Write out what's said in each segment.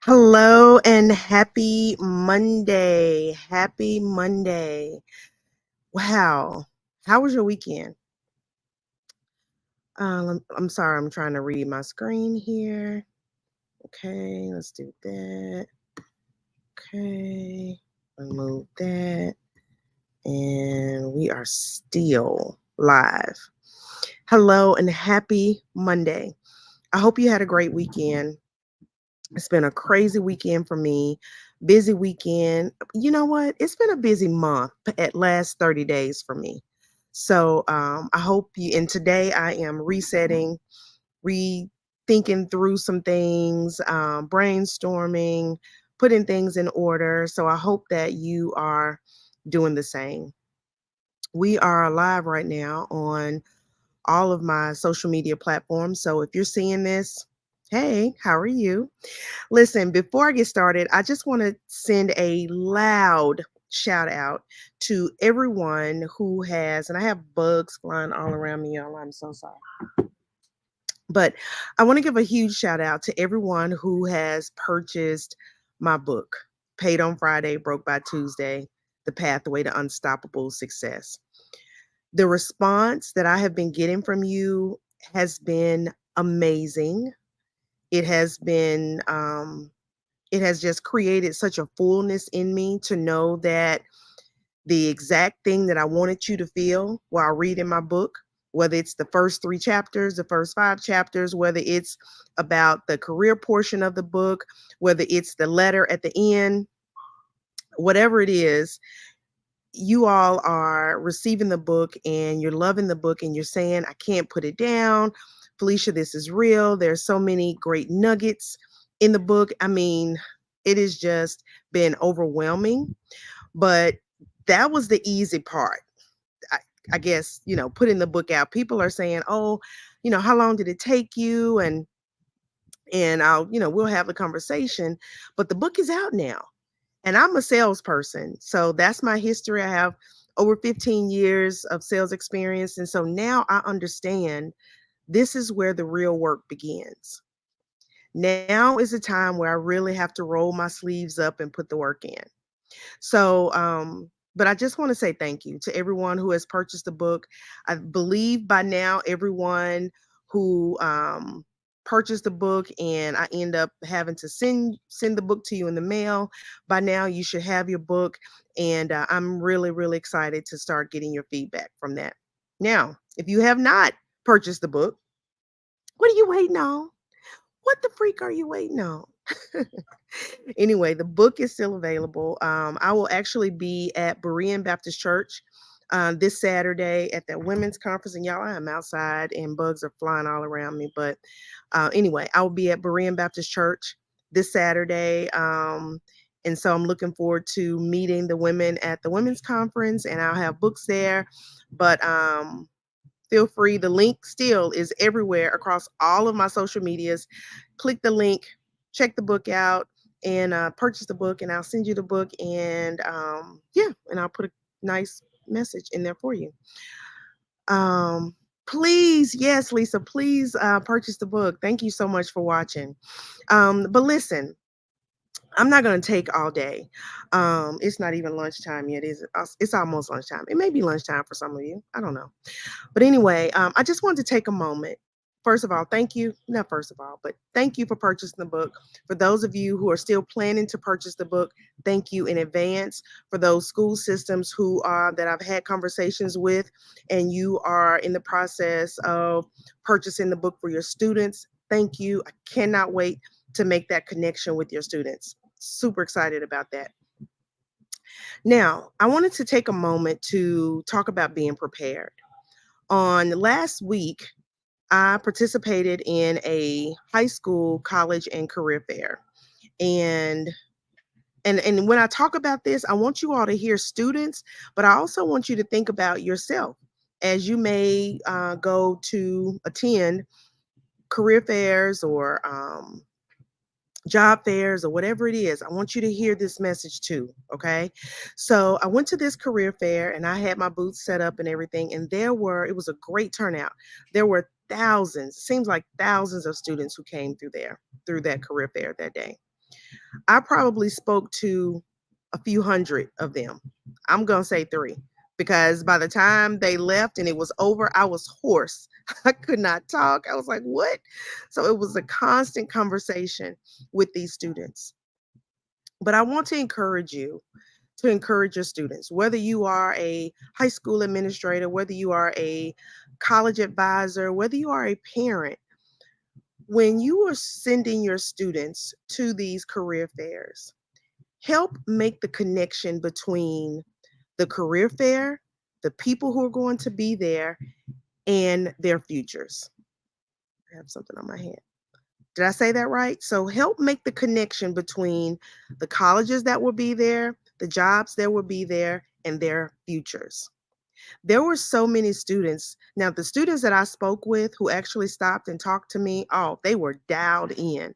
Hello and happy Monday. Happy Monday. Wow. How was your weekend? I'm sorry, I'm trying to read my screen here. Okay, let's do that. Okay, remove that. And we are still live. Hello and happy Monday. I hope you had a great weekend. It's been a crazy weekend for me, busy weekend. You know what? It's been a busy month at last 30 days for me. So I hope you, and today I am resetting, rethinking through some things, brainstorming, putting things in order. So I hope that you are doing the same. We are live right now on all of my social media platforms. So if you're seeing this, hey, how are you? Listen, before I get started, I just want to send a loud shout out to everyone who has, and I have bugs flying all around me, y'all. I'm so sorry. But I want to give a huge shout out to everyone who has purchased my book, Paid on Friday, Broke by Tuesday, The Pathway to Unstoppable Success. The response that I have been getting from you has been amazing. It has been it has just created such a fullness in me to know that the exact thing that I wanted you to feel while reading my book, whether it's the first 3 chapters, the first 5 chapters, whether it's about the career portion of the book, whether it's the letter at the end, whatever it is, you all are receiving the book and you're loving the book and you're saying, I can't put it down. Felicia, this is real. There's so many great nuggets in the book. I mean, it has just been overwhelming, but that was the easy part. I, I guess, putting the book out. People are saying, oh, how long did it take you? And we'll have the conversation, but the book is out now. And I'm a salesperson. So that's my history. I have over 15 years of sales experience. And so now I understand this is where the real work begins. Now is the time where I really have to roll my sleeves up and put the work in. So, but I just want to say thank you to everyone who has purchased the book. I believe by now everyone who purchased the book and I end up having to send the book to you in the mail. By now you should have your book, and I'm really excited to start getting your feedback from that. Now, if you have not purchased the book, what are you waiting on? What the freak are you waiting on? Anyway, the book is still available. I will actually be at Berean Baptist Church this Saturday at that women's conference. And y'all, I am outside and bugs are flying all around me. But anyway, I will be at Berean Baptist Church this Saturday. And so I'm looking forward to meeting the women at the women's conference, and I'll have books there. But feel free. The link still is everywhere across all of my social medias. Click the link, check the book out, and purchase the book, and I'll send you the book. And yeah, and I'll put a nice message in there for you. Please, yes, Lisa, please purchase the book. Thank you so much for watching. But listen, I'm not going to take all day. It's not even lunchtime yet, is it? It's almost lunchtime. It may be lunchtime for some of you. I don't know. But anyway, I just wanted to take a moment. First of all, thank you. Not first of all, but thank you for purchasing the book. For those of you who are still planning to purchase the book, thank you in advance. For those school systems who are that I've had conversations with, and you are in the process of purchasing the book for your students, thank you. I cannot wait to make that connection with your students. Super excited about that. Now, I wanted to take a moment to talk about being prepared. On last week, I participated in a high school, college, and career fair. And and when I talk about this, I want you all to hear students, but I also want you to think about yourself as you may go to attend career fairs or job fairs or whatever it is. I want you to hear this message too. Okay. So I went to this career fair and I had my booths set up and everything. And it was a great turnout. There were thousands, seems like thousands of students who came through that career fair that day. I probably spoke to a few hundred of them. I'm going to say three because by the time they left and it was over, I was hoarse. I could not talk. I was like, what? So it was a constant conversation with these students. But I want to encourage you to encourage your students, whether you are a high school administrator, whether you are a college advisor, whether you are a parent, when you are sending your students to these career fairs, help make the connection between the career fair, the people who are going to be there, and their futures. I have something on my head. Did I say that right? So help make the connection between the colleges that will be there, the jobs that will be there, and their futures. There were so many students. Now, the students that I spoke with who actually stopped and talked to me, oh, they were dialed in.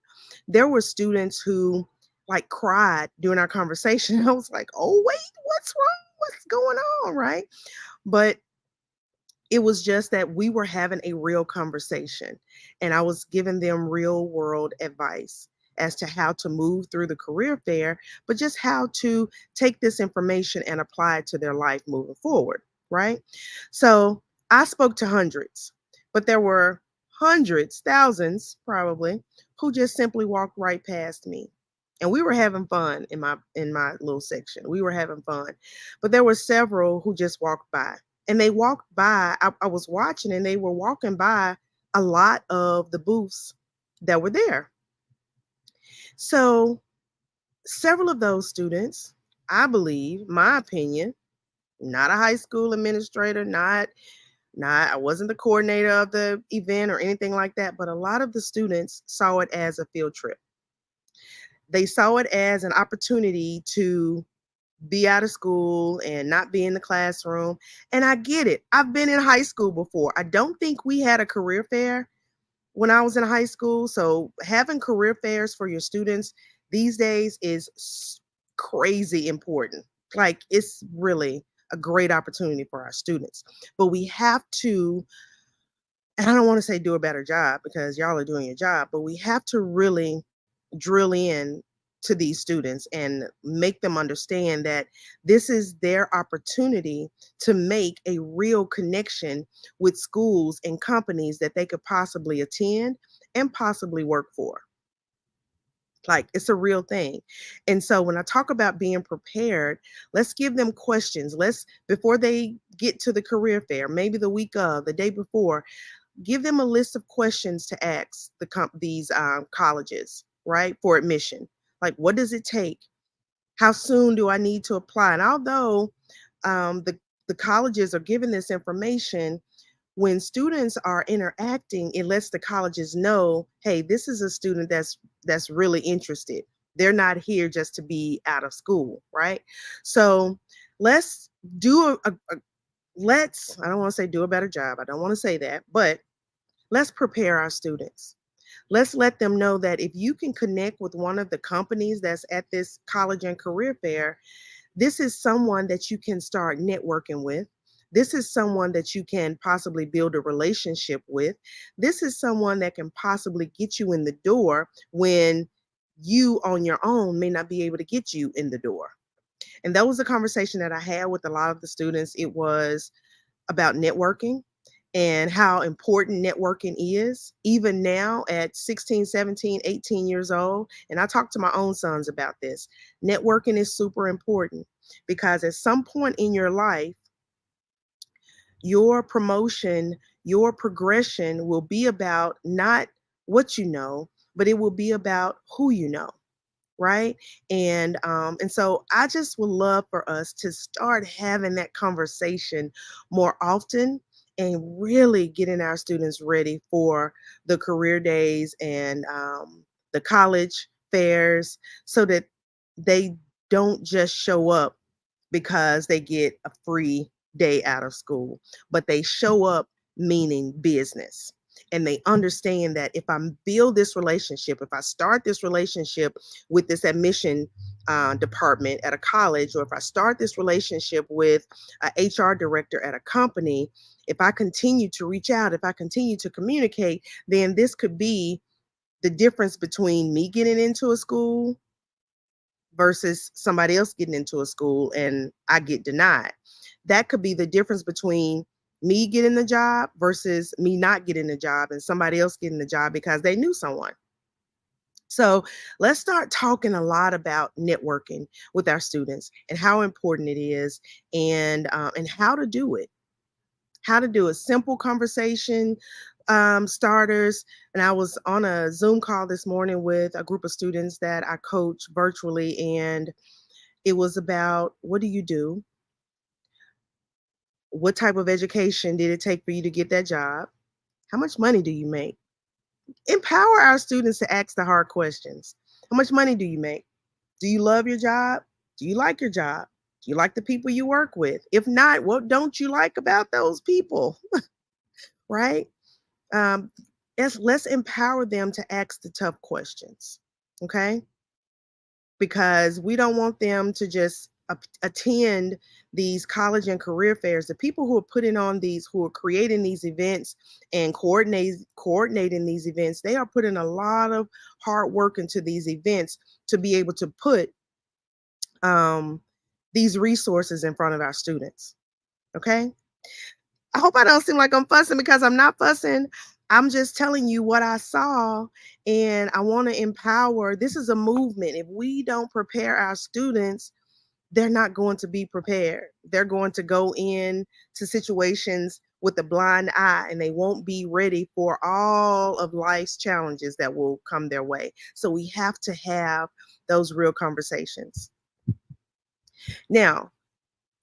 There were students who like cried during our conversation. I was like, oh, wait, what's wrong? What's going on? Right. But it was just that we were having a real conversation and I was giving them real world advice as to how to move through the career fair, but just how to take this information and apply it to their life moving forward, right? So I spoke to hundreds, but there were hundreds, thousands probably, who just simply walked right past me. And we were having fun in my little section. We were having fun. But there were several who just walked by and they walked by. I was watching and they were walking by a lot of the booths that were there. So several of those students, I believe, my opinion, not a high school administrator, not I wasn't the coordinator of the event or anything like that, but a lot of the students saw it as a field trip. They saw it as an opportunity to be out of school and not be in the classroom. And I get it. I've been in high school before. I don't think we had a career fair when I was in high school. So having career fairs for your students these days is crazy important. Like it's really a great opportunity for our students. But we have to, and I don't want to say do a better job because y'all are doing your job, but we have to really drill in to these students and make them understand that this is their opportunity to make a real connection with schools and companies that they could possibly attend and possibly work for. Like it's a real thing. And so when I talk about being prepared, let's give them questions. Let's, before they get to the career fair, maybe the week of, the day before, give them a list of questions to ask these colleges, right, for admission. Like, what does it take? How soon do I need to apply? And although the colleges are giving this information, when students are interacting, it lets the colleges know, hey, this is a student that's really interested. They're not here just to be out of school, right? So let's do let's, I don't want to say do a better job. I don't want to say that, but let's prepare our students. Let's let them know that if you can connect with one of the companies that's at this college and career fair, this is someone that you can start networking with. This is someone that you can possibly build a relationship with. This is someone that can possibly get you in the door when you on your own may not be able to get you in the door. And that was a conversation that I had with a lot of the students. It was about networking and how important networking is, even now at 16, 17, 18 years old. And I talk to my own sons about this. Networking is super important because at some point in your life, your promotion, your progression will be about not what you know, but it will be about who you know, right? And so I just would love for us to start having that conversation more often and really getting our students ready for the career days and the college fairs so that they don't just show up because they get a free day out of school, but they show up meaning business. And they understand that if I build this relationship, if I start this relationship with this admission department at a college, or if I start this relationship with a HR director at a company, if I continue to reach out, if I continue to communicate, then this could be the difference between me getting into a school versus somebody else getting into a school and I get denied. That could be the difference between me getting the job versus me not getting the job and somebody else getting the job because they knew someone. So let's start talking a lot about networking with our students and how important it is, and how to do it. How to do a simple conversation starters. And I was on a Zoom call this morning with a group of students that I coach virtually, and it was about, what do you do? What type of education did it take for you to get that job? How much money do you make? Empower our students to ask the hard questions. How much money do you make? Do you love your job? Do you like your job? Do you like the people you work with? If not, what don't you like about those people? Right? Um, let's empower them to ask the tough questions. Okay? Because we don't want them to just attend these college and career fairs. The people who are putting on these, who are creating these events and coordinating these events, they are putting a lot of hard work into these events to be able to put um, these resources in front of our students. Okay. I hope I don't seem like I'm fussing, because I'm not fussing. I'm just telling you what I saw, and I want to empower. This is a movement. If we don't prepare our students, they're not going to be prepared. They're going to go in to situations with a blind eye, and they won't be ready for all of life's challenges that will come their way. So we have to have those real conversations. Now,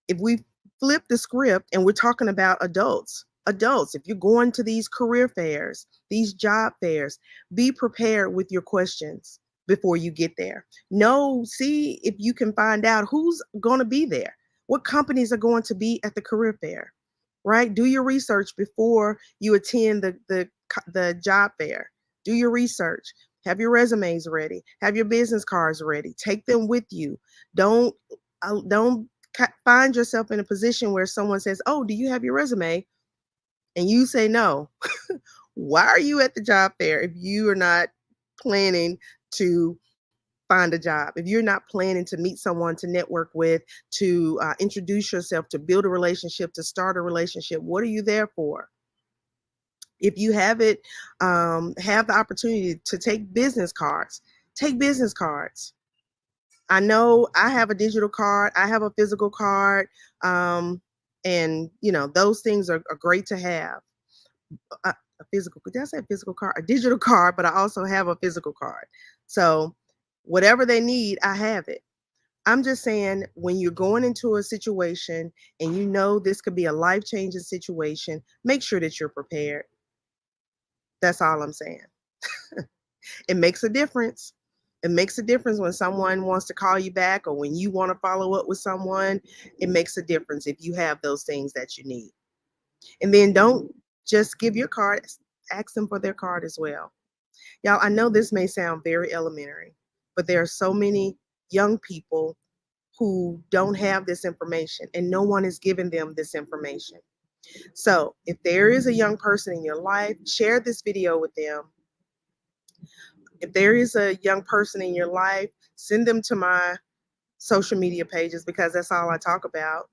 if we flip the script and we're talking about adults, if you're going to these career fairs, these job fairs, be prepared with your questions before you get there. See if you can find out who's going to be there, what companies are going to be at the career fair, right? Do your research before you attend the job fair. Do your research. Have your resumes ready. Have your business cards ready. Take them with you. Don't find yourself in a position where someone says, "Oh, do you have your resume?" and you say no. Why are you at the job fair if you are not planning to find a job? If you're not planning to meet someone, to network with, to introduce yourself, to build a relationship, to start a relationship, what are you there for? If you have the opportunity to take business cards. Take business cards. I know I have a digital card, I have a physical card, and those things are great to have. A physical, did I say a physical card? A digital card, but I also have a physical card. So whatever they need, I have it. I'm just saying, when you're going into a situation and you know this could be a life-changing situation, make sure that you're prepared. That's all I'm saying. It makes a difference. It makes a difference when someone wants to call you back, or when you want to follow up with someone. It makes a difference if you have those things that you need. And then don't just give your card, ask them for their card as well. Y'all, I know this may sound very elementary, but there are so many young people who don't have this information, and no one is giving them this information. So if there is a young person in your life, share this video with them. If there is a young person in your life, send them to my social media pages, because that's all I talk about.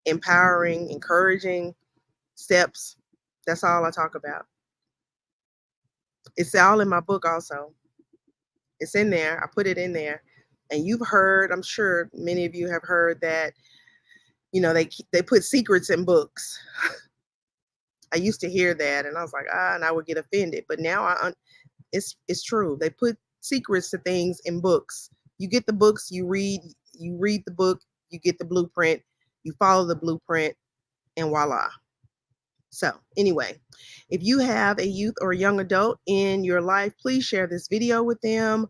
Empowering, encouraging steps. That's all I talk about. It's all in my book also. It's in there. I put it in there. And you've heard, I'm sure many of you have heard that, they put secrets in books. I used to hear that, and I was like, and I would get offended. But now it's true. They put secrets to things in books. You get the books, you read the book, you get the blueprint, you follow the blueprint, and voila. So anyway, if you have a youth or a young adult in your life, please share this video with them.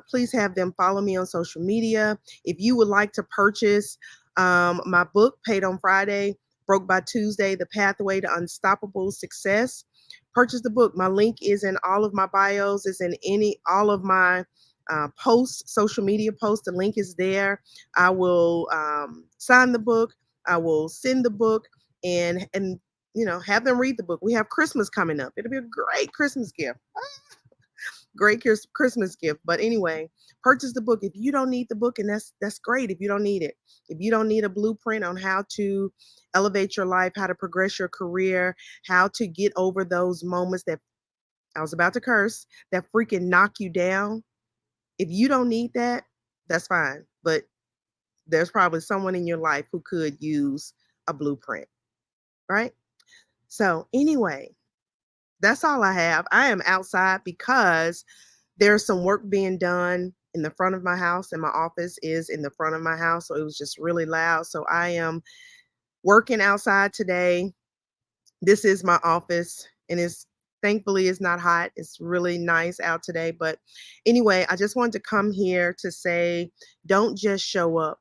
Please have them follow me on social media. If you would like to purchase my book, Paid on Friday, Broke by Tuesday, The Pathway to Unstoppable Success, purchase the book. My link is in all of my bios. It's in all of my posts, social media posts. The link is there. I will sign the book. I will send the book, and have them read the book. We have Christmas coming up. It'll be a great Christmas gift. Great Christmas gift. But anyway, purchase the book. If you don't need the book, and that's great if you don't need it. If you don't need a blueprint on how to elevate your life, how to progress your career, how to get over those moments that I was about to curse, that freaking knock you down. If you don't need that, that's fine. But there's probably someone in your life who could use a blueprint, right? So, anyway, that's all I have. I am outside because there's some work being done in the front of my house, and my office is in the front of my house. So, it was just really loud. So, I am working outside today. This is my office, and it's thankfully it's not hot. It's really nice out today. But anyway, I just wanted to come here to say don't just show up,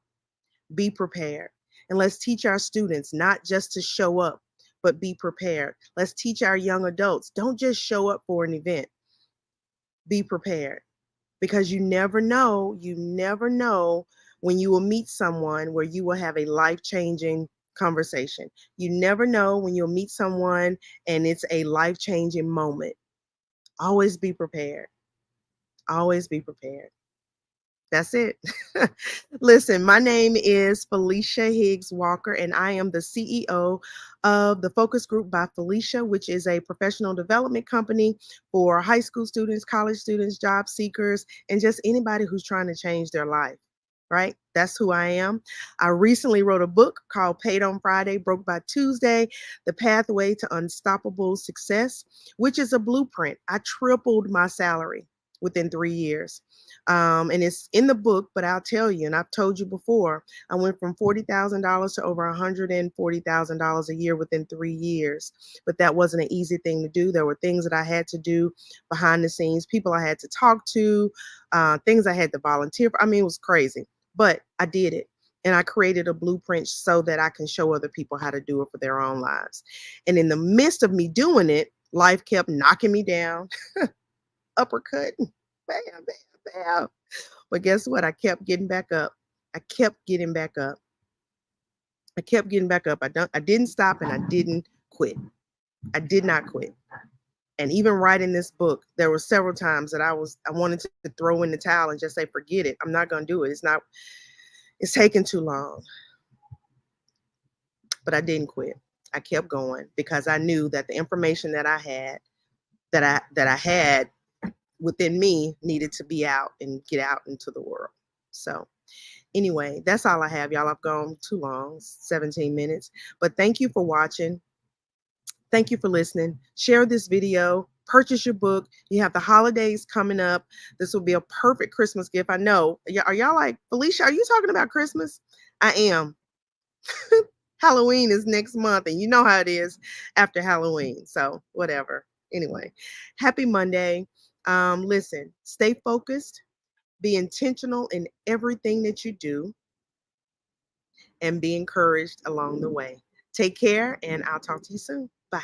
be prepared. And let's teach our students not just to show up, but be prepared. Let's teach our young adults don't just show up for an event, be prepared. Because you never know when you will meet someone where you will have a life changing conversation. You never know when you'll meet someone and it's a life changing moment. Always be prepared. Always be prepared. That's it. Listen, my name is Felicia Higgs Walker, and I am the CEO of the Focus Group by Felicia, which is a professional development company for high school students, college students, job seekers, and just anybody who's trying to change their life. Right? That's who I am. I recently wrote a book called Paid on Friday, Broke by Tuesday, The Pathway to Unstoppable Success, which is a blueprint. I tripled my salary within 3 years. And it's in the book, but I'll tell you, and I've told you before, I went from $40,000 to over $140,000 a year within 3 years. But that wasn't an easy thing to do. There were things that I had to do behind the scenes, people I had to talk to, things I had to volunteer for. I mean, it was crazy, but I did it. And I created a blueprint so that I can show other people how to do it for their own lives. And in the midst of me doing it, life kept knocking me down, uppercut, bam, bam, bam. But guess what? I kept getting back up. I kept getting back up. I kept getting back up. I didn't stop and I didn't quit. I did not quit. And even writing this book, there were several times that I wanted to throw in the towel and just say, forget it. I'm not gonna do it. It's taking too long. But I didn't quit. I kept going because I knew that the information that I had, that I had within me needed to be out and get out into the world. So anyway, that's all I have, y'all. I've gone too long, 17 minutes. But thank you for watching. Thank you for listening. Share this video. Purchase your book. You have the holidays coming up. This will be a perfect Christmas gift. I know. Are y'all like, Felicia, are you talking about Christmas? I am. Halloween is next month, and you know how it is after Halloween. So whatever. Anyway, happy Monday. Listen, stay focused. Be intentional in everything that you do, and be encouraged along the way. Take care, and I'll talk to you soon. Bye.